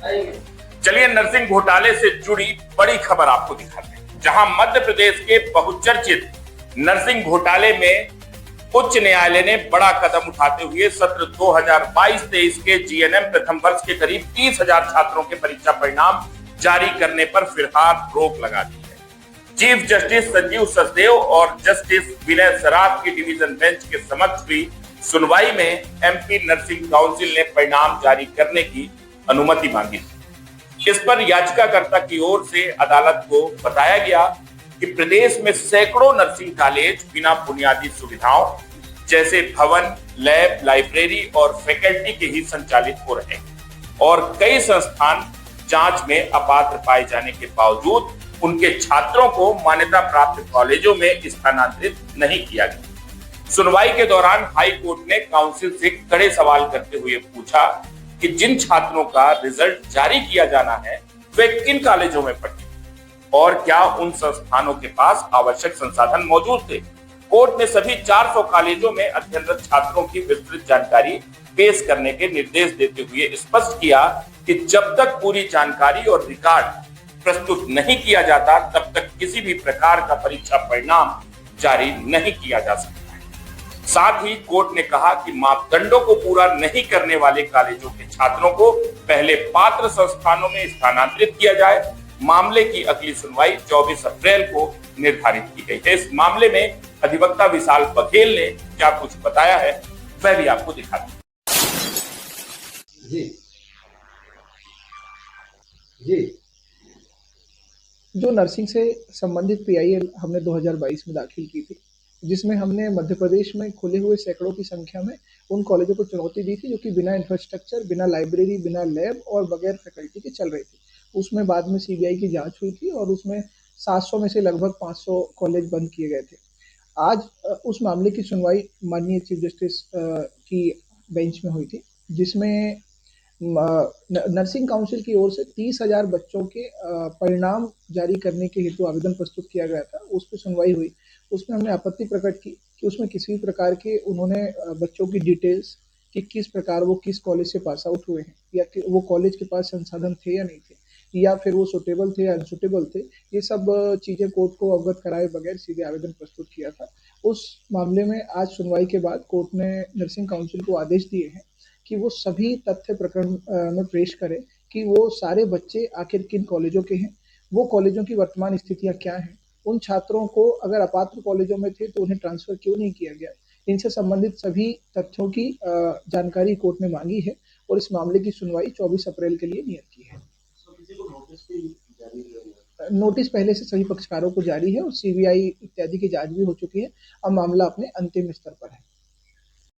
चलिए नर्सिंग घोटाले से जुड़ी बड़ी खबर आपको दिखाते हैं, जहां मध्य प्रदेश के बहुचर्चित नर्सिंग घोटाले में उच्च न्यायालय ने बड़ा कदम उठाते हुए सत्र 2022-23 के जीएनएम प्रथम वर्ष के करीब 30,000 छात्रों के परीक्षा परिणाम जारी करने पर फिलहाल रोक लगा दी है। चीफ जस्टिस संजीव सचदेव और जस्टिस विनय सराफ की डिवीजन बेंच के समक्ष हुई सुनवाई में एमपी नर्सिंग काउंसिल ने परिणाम जारी करने की अनुमति मांगी थी। इस पर याचिकाकर्ता की ओर से अदालत को बताया गया कि प्रदेश में सैकड़ों नर्सिंग कॉलेज बिना बुनियादी सुविधाओं जैसे भवन, लैब, लाइब्रेरी और फैकल्टी के ही संचालित हो रहे हैं और कई संस्थान जांच में अपात्र पाए जाने के बावजूद उनके छात्रों को मान्यता प्राप्त कॉलेजों में स्थानांतरित नहीं किया गया। सुनवाई के दौरान हाई कोर्ट ने काउंसिल से कड़े सवाल करते हुए पूछा कि जिन छात्रों का रिजल्ट जारी किया जाना है वे किन कॉलेजों में पढ़े और क्या उन संस्थानों के पास आवश्यक संसाधन मौजूद थे। कोर्ट ने सभी 400 कॉलेजों में अध्ययनरत छात्रों की विस्तृत जानकारी पेश करने के निर्देश देते हुए स्पष्ट किया कि जब तक पूरी जानकारी और रिकॉर्ड प्रस्तुत नहीं किया जाता तब तक किसी भी प्रकार का परीक्षा परिणाम जारी नहीं किया जा सकता। साथ ही कोर्ट ने कहा कि मापदंडों को पूरा नहीं करने वाले कॉलेजों के छात्रों को पहले पात्र संस्थानों में स्थानांतरित किया जाए। मामले की अगली सुनवाई 24 अप्रैल को निर्धारित की गई है। इस मामले में अधिवक्ता विशाल बघेल ने क्या कुछ बताया है वह भी आपको दिखाते हैं। जी जी जो नर्सिंग से संबंधित पीआईएल हमने 2022 में दाखिल की थी, जिसमें हमने मध्य प्रदेश में खुले हुए सैकड़ों की संख्या में उन कॉलेजों को चुनौती दी थी जो कि बिना इंफ्रास्ट्रक्चर, बिना लाइब्रेरी, बिना लैब और बगैर फैकल्टी के चल रही थी। उसमें बाद में सीबीआई की जांच हुई थी और उसमें 700 में से लगभग 500 कॉलेज बंद किए गए थे। आज उस मामले की सुनवाई माननीय चीफ जस्टिस की बेंच में हुई थी, जिसमें नर्सिंग काउंसिल की ओर से 30,000 बच्चों के परिणाम जारी करने के हेतु आवेदन प्रस्तुत किया गया था। उस पर सुनवाई हुई। उसमें हमने आपत्ति प्रकट की कि उसमें किसी भी प्रकार के उन्होंने बच्चों की डिटेल्स कि किस प्रकार वो किस कॉलेज से पास आउट हुए हैं या कि वो कॉलेज के पास संसाधन थे या नहीं थे या फिर वो सुटेबल थे या अनसुटेबल थे, ये सब चीज़ें कोर्ट को अवगत कराए बगैर सीधे आवेदन प्रस्तुत किया था। उस मामले में आज सुनवाई के बाद कोर्ट ने नर्सिंग काउंसिल को आदेश दिए हैं कि वो सभी तथ्य प्रकरण में पेश करें कि वो सारे बच्चे आखिर किन कॉलेजों के हैं, वो कॉलेजों की वर्तमान स्थितियाँ क्या हैं, उन छात्रों को अगर अपात्र कॉलेजों में थे तो उन्हें ट्रांसफ़र क्यों नहीं किया गया। इनसे संबंधित सभी तथ्यों की जानकारी कोर्ट ने मांगी है और इस मामले की सुनवाई 24 अप्रैल के लिए नियत की है। नोटिस पहले से सभी पक्षकारों को जारी है और सीबीआई इत्यादि की जांच भी हो चुकी है। अब मामला अपने अंतिम स्तर पर है।